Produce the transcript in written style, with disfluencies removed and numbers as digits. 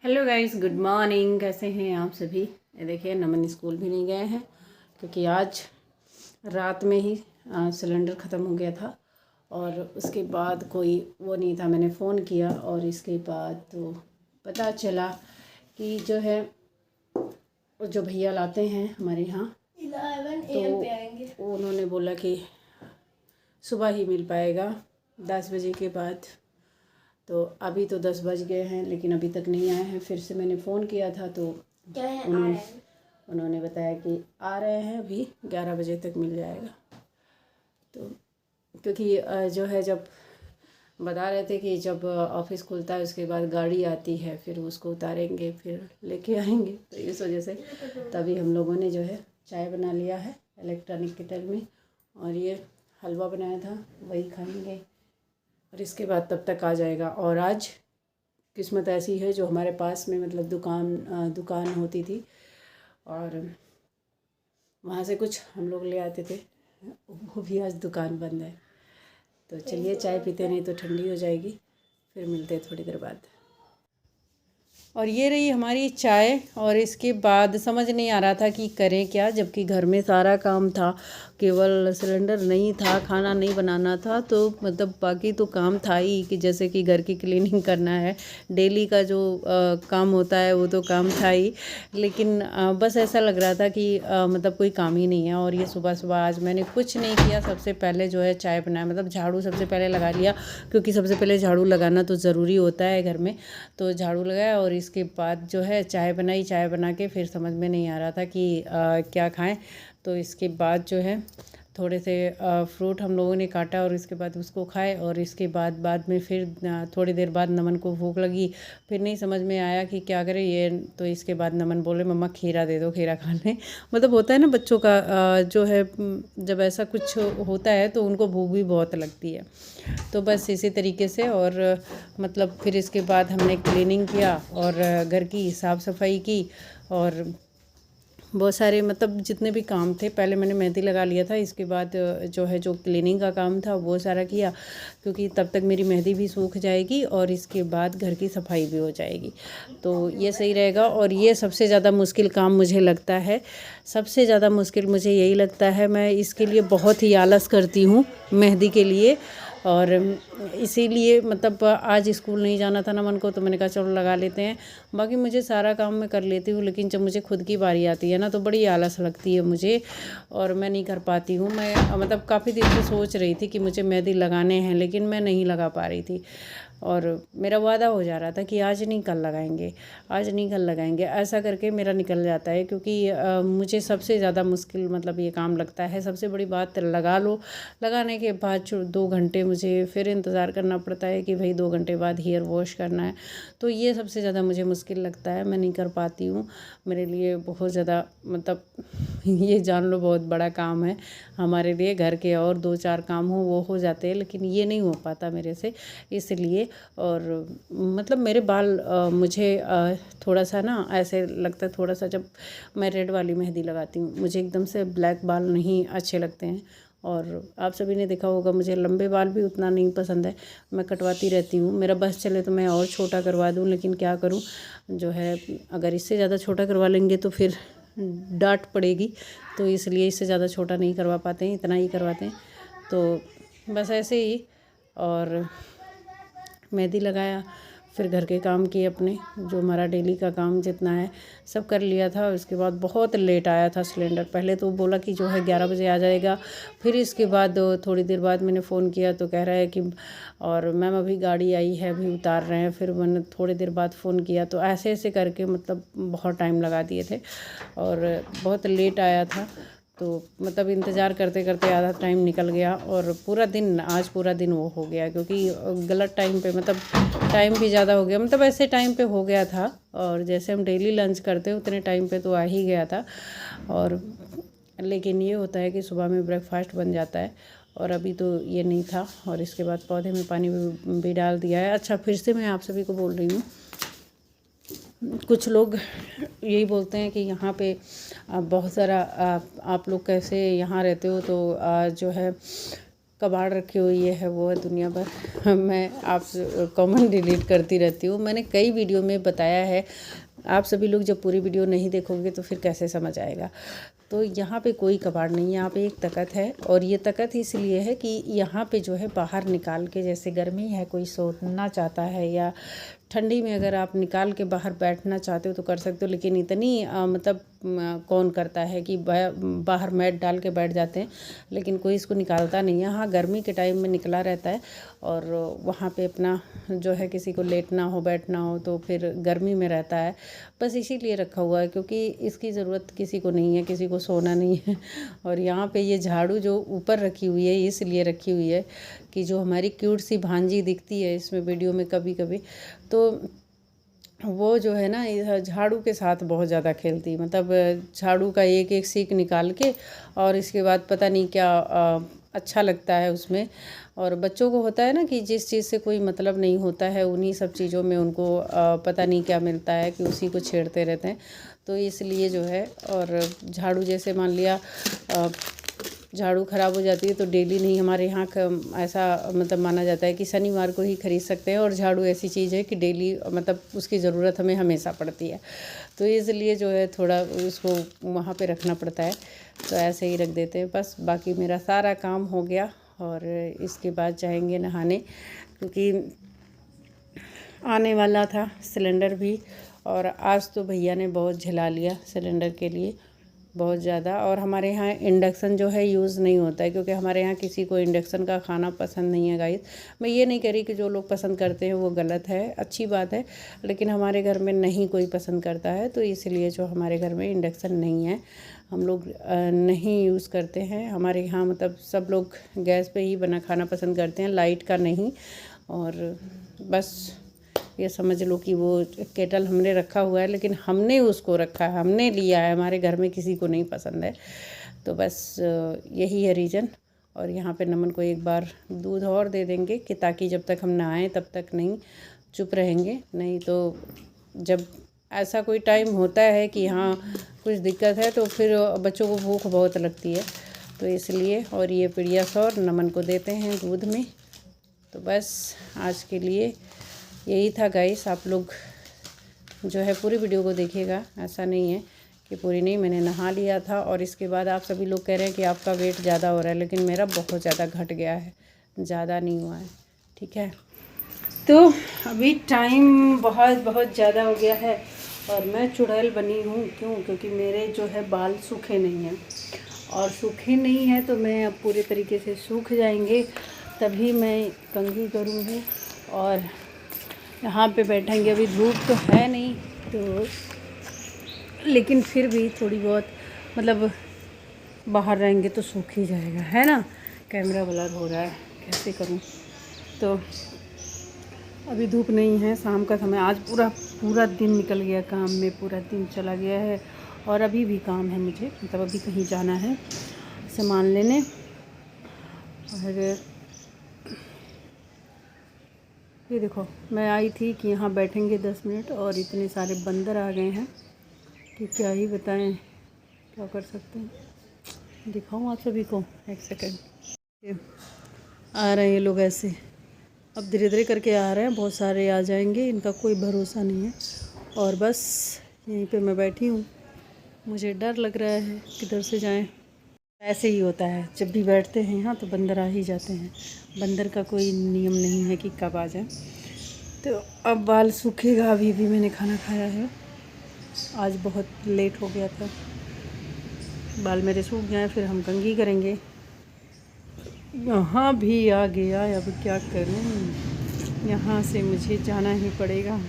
Hello guys, good morning. कैसे हैं आप सभी? ये देखिए, नमन स्कूल भी नहीं गए हैं क्योंकि आज रात में ही सिलेंडर ख़त्म हो गया था और उसके बाद कोई वो नहीं था। मैंने फ़ोन किया और इसके बाद तो पता चला कि जो है जो भैया लाते हैं हमारे यहाँ 11 AM पे आएंगे। तो उन्होंने बोला कि सुबह ही मिल पाएगा 10 बजे के बाद। तो अभी तो 10 बज गए हैं लेकिन अभी तक नहीं आए हैं। फिर से मैंने फ़ोन किया था तो उन्होंने बताया कि आ रहे हैं, अभी 11 बजे तक मिल जाएगा। तो क्योंकि जो है जब बता रहे थे कि जब ऑफिस खुलता है उसके बाद गाड़ी आती है, फिर उसको उतारेंगे फिर लेके आएंगे। तो इस वजह से तभी हम लोगों ने जो है चाय बना लिया है इलेक्ट्रॉनिक केटल में, और ये हलवा बनाया था वही खाएंगे और इसके बाद तब तक आ जाएगा। और आज किस्मत ऐसी है जो हमारे पास में मतलब दुकान होती थी और वहाँ से कुछ हम लोग ले आते थे, वो भी आज दुकान बंद है। तो चलिए चाय पीते, नहीं तो ठंडी हो जाएगी। फिर मिलते हैं थोड़ी देर बाद। और ये रही हमारी चाय। और इसके बाद समझ नहीं आ रहा था कि करें क्या, जबकि घर में सारा काम था, केवल सिलेंडर नहीं था, खाना नहीं बनाना था। तो मतलब बाकी तो काम था ही, कि जैसे कि घर की क्लीनिंग करना है, डेली का जो काम होता है वो तो काम था ही। लेकिन बस ऐसा लग रहा था कि मतलब कोई काम ही नहीं है। और ये सुबह सुबह आज मैंने कुछ नहीं किया। सबसे पहले जो है चाय बनाया, मतलब झाड़ू सबसे पहले लगा लिया, क्योंकि सबसे पहले झाड़ू लगाना तो ज़रूरी होता है घर में। तो झाड़ू लगाया और इसके बाद जो है चाय बनाई। चाय बना के फिर समझ में नहीं आ रहा था कि क्या खाएं। तो इसके बाद जो है थोड़े से फ्रूट हम लोगों ने काटा और इसके बाद उसको खाए। और इसके बाद में फिर थोड़ी देर बाद नमन को भूख लगी, फिर नहीं समझ में आया कि क्या करें ये। तो इसके बाद नमन बोले मम्मा खीरा दे दो, खीरा खाने। मतलब होता है ना बच्चों का जो है जब ऐसा कुछ होता है तो उनको भूख भी बहुत लगती है। तो बस इसी तरीके से। और मतलब फिर इसके बाद हमने क्लीनिंग किया और घर की साफ़ सफाई की और बहुत सारे मतलब जितने भी काम थे। पहले मैंने मेहंदी लगा लिया था, इसके बाद जो है जो क्लीनिंग का काम था वो सारा किया, क्योंकि तब तक मेरी मेहंदी भी सूख जाएगी और इसके बाद घर की सफाई भी हो जाएगी। तो ये सही रहेगा। और ये सबसे ज़्यादा मुश्किल काम मुझे लगता है, सबसे ज़्यादा मुश्किल मुझे यही लगता है। मैं इसके लिए बहुत ही आलस करती हूँ मेहंदी के लिए। और इसीलिए मतलब आज स्कूल नहीं जाना था नमन को, तो मैंने कहा चलो लगा लेते हैं। बाकी मुझे सारा काम मैं कर लेती हूँ, लेकिन जब मुझे खुद की बारी आती है ना तो बड़ी आलस लगती है मुझे और मैं नहीं कर पाती हूँ। मैं मतलब काफ़ी दिन से सोच रही थी कि मुझे मेहंदी लगाने हैं, लेकिन मैं नहीं लगा पा रही थी। और मेरा वादा हो जा रहा था कि आज नहीं कल लगाएंगे, आज नहीं कल लगाएंगे, ऐसा करके मेरा निकल जाता है। क्योंकि मुझे सबसे ज़्यादा मुश्किल मतलब ये काम लगता है। सबसे बड़ी बात, लगा लो, लगाने के बाद 2 घंटे मुझे फिर इंतज़ार करना पड़ता है कि भाई 2 घंटे बाद हेयर वॉश करना है। तो ये सबसे ज़्यादा मुझे मुश्किल लगता है, मैं नहीं कर पाती हूँ। मेरे लिए बहुत ज़्यादा मतलब ये जान लो बहुत बड़ा काम है हमारे लिए। घर के और 2-4 काम वो हो जाते हैं, लेकिन ये नहीं हो पाता मेरे से, इसलिए। और मतलब मेरे बाल मुझे थोड़ा सा ना ऐसे लगता है, थोड़ा सा जब मैं रेड वाली मेहंदी लगाती हूँ मुझे एकदम से ब्लैक बाल नहीं अच्छे लगते हैं। और आप सभी ने देखा होगा मुझे लंबे बाल भी उतना नहीं पसंद है, मैं कटवाती रहती हूँ। मेरा बस चले तो मैं और छोटा करवा दूँ, लेकिन क्या करूँ, जो है अगर इससे ज़्यादा छोटा करवा लेंगे तो फिर डांट पड़ेगी। तो इसलिए इससे ज़्यादा छोटा नहीं करवा पाते हैं, इतना ही करवाते हैं। तो बस ऐसे ही। और मेहंदी लगाया, फिर घर के काम किए अपने, जो हमारा डेली का काम जितना है सब कर लिया था। उसके बाद बहुत लेट आया था सिलेंडर। पहले तो बोला कि जो है 11 बजे आ जाएगा, फिर इसके बाद थोड़ी देर बाद मैंने फ़ोन किया तो कह रहा है कि और मैम अभी गाड़ी आई है, अभी उतार रहे हैं। फिर मैंने थोड़ी देर बाद फ़ोन किया, तो ऐसे ऐसे करके मतलब बहुत टाइम लगा दिए थे और बहुत लेट आया था। तो मतलब इंतज़ार करते करते आधा टाइम निकल गया और पूरा दिन, आज पूरा दिन वो हो गया, क्योंकि गलत टाइम पे मतलब टाइम भी ज़्यादा हो गया, मतलब ऐसे टाइम पे हो गया था। और जैसे हम डेली लंच करते हैं उतने टाइम पे तो आ ही गया था। और लेकिन ये होता है कि सुबह में ब्रेकफास्ट बन जाता है, और अभी तो ये नहीं था। और इसके बाद पौधे में पानी भी डाल दिया है। अच्छा, फिर से मैं आप सभी को बोल रही हूँ, कुछ लोग यही बोलते हैं कि यहाँ पे बहुत सारा आप लोग कैसे यहाँ रहते हो, तो जो है कबाड़ रखी हुई है वो है दुनिया भर। मैं आप कमेंट डिलीट करती रहती हूँ। मैंने कई वीडियो में बताया है, आप सभी लोग जब पूरी वीडियो नहीं देखोगे तो फिर कैसे समझ आएगा। तो यहाँ पे कोई कबाड़ नहीं है, यहाँ पे एक तख्त है। और ये तख्त इसलिए है कि यहाँ पे जो है बाहर निकाल के, जैसे गर्मी है कोई सोना चाहता है या ठंडी में अगर आप निकाल के बाहर बैठना चाहते हो तो कर सकते हो, लेकिन इतनी मतलब कौन करता है कि बाहर मैट डाल के बैठ जाते हैं, लेकिन कोई इसको निकालता नहीं है। हाँ, गर्मी के टाइम में निकला रहता है और वहाँ पे अपना जो है किसी को लेटना हो बैठना हो तो फिर गर्मी में रहता है, बस इसीलिए रखा हुआ है, क्योंकि इसकी ज़रूरत किसी को नहीं है, किसी को सोना नहीं है। और यहाँ पे ये झाड़ू जो ऊपर रखी हुई है इसलिए रखी हुई है कि जो हमारी क्यूट सी भांजी दिखती है इसमें वीडियो में कभी कभी, तो वो जो है ना झाड़ू के साथ बहुत ज़्यादा खेलती, मतलब झाड़ू का एक एक सीख निकाल के और इसके बाद पता नहीं क्या अच्छा लगता है उसमें। और बच्चों को होता है ना कि जिस चीज़ से कोई मतलब नहीं होता है उन्हीं सब चीज़ों में उनको पता नहीं क्या मिलता है कि उसी को छेड़ते रहते हैं, तो इसलिए जो है। और झाड़ू जैसे मान लिया झाड़ू ख़राब हो जाती है तो डेली नहीं, हमारे यहाँ ऐसा मतलब माना जाता है कि शनिवार को ही खरीद सकते हैं, और झाड़ू ऐसी चीज़ है कि डेली मतलब उसकी ज़रूरत हमें हमेशा पड़ती है, तो इसलिए जो है थोड़ा उसको वहाँ पे रखना पड़ता है, तो ऐसे ही रख देते हैं बस। बाकी मेरा सारा काम हो गया और इसके बाद जाएंगे नहाने, क्योंकि आने वाला था सिलेंडर भी, और आज तो भैया ने बहुत झेला लिया सिलेंडर के लिए, बहुत ज़्यादा। और हमारे यहाँ इंडक्शन जो है यूज़ नहीं होता है, क्योंकि हमारे यहाँ किसी को इंडक्शन का खाना पसंद नहीं है गाइस। मैं ये नहीं कह रही कि जो लोग पसंद करते हैं वो गलत है, अच्छी बात है, लेकिन हमारे घर में नहीं कोई पसंद करता है, तो इसलिए जो हमारे घर में इंडक्शन नहीं है, हम लोग नहीं यूज़ करते हैं। हमारे यहाँ मतलब सब लोग गैस पे ही बना खाना पसंद करते हैं, लाइट का नहीं। और बस ये समझ लो कि वो केटल हमने रखा हुआ है, लेकिन हमने उसको रखा है, हमने लिया है, हमारे घर में किसी को नहीं पसंद है, तो बस यही है रीज़न। और यहाँ पे नमन को एक बार दूध और दे देंगे कि ताकि जब तक हम नहाएं तब तक नहीं चुप रहेंगे, नहीं तो जब ऐसा कोई टाइम होता है कि हाँ कुछ दिक्कत है तो फिर बच्चों को भूख बहुत लगती है, तो इसलिए। और ये पीडियाश्योर नमन को देते हैं दूध में। तो बस आज के लिए यही था गाइस, आप लोग जो है पूरी वीडियो को देखिएगा, ऐसा नहीं है कि पूरी नहीं। मैंने नहा लिया था और इसके बाद आप सभी लोग कह रहे हैं कि आपका वेट ज़्यादा हो रहा है, लेकिन मेरा बहुत ज़्यादा घट गया है, ज़्यादा नहीं हुआ है, ठीक है। तो अभी टाइम बहुत ज़्यादा हो गया है और मैं चुड़ैल बनी हूँ, क्योंकि मेरे जो है बाल सूखे नहीं हैं, और सूखे नहीं हैं तो मैं अब पूरे तरीके से सूख जाएंगे तभी मैं कंघी करूँगी। और यहाँ पे बैठेंगे, अभी धूप तो है नहीं तो, लेकिन फिर भी थोड़ी बहुत मतलब बाहर रहेंगे तो सूख ही जाएगा, है ना। कैमरा ब्लर हो रहा है, कैसे करूँ। तो अभी धूप नहीं है, शाम का समय, आज पूरा दिन निकल गया काम में, पूरा दिन चला गया है। और अभी भी काम है मुझे, मतलब अभी कहीं जाना है सामान लेने। और ये देखो, मैं आई थी कि यहाँ बैठेंगे 10 मिनट और इतने सारे बंदर आ गए हैं कि क्या ही बताएं, क्या कर सकते हैं। दिखाऊँ आप सभी को, एक सेकंड। आ रहे हैं ये लोग ऐसे, अब धीरे धीरे करके आ रहे हैं, बहुत सारे आ जाएंगे, इनका कोई भरोसा नहीं है। और बस यहीं पे मैं बैठी हूँ, मुझे डर लग रहा है किधर से जाएं। ऐसे ही होता है, जब भी बैठते हैं यहाँ तो बंदर आ ही जाते हैं, बंदर का कोई नियम नहीं है कि कब आ जाए। तो अब बाल सूखेगा, अभी भी मैंने खाना खाया है, आज बहुत लेट हो गया था, बाल मेरे सूख गए, फिर हम कंघी करेंगे। यहाँ भी आ गया, अब क्या करूँ, यहाँ से मुझे जाना ही पड़ेगा।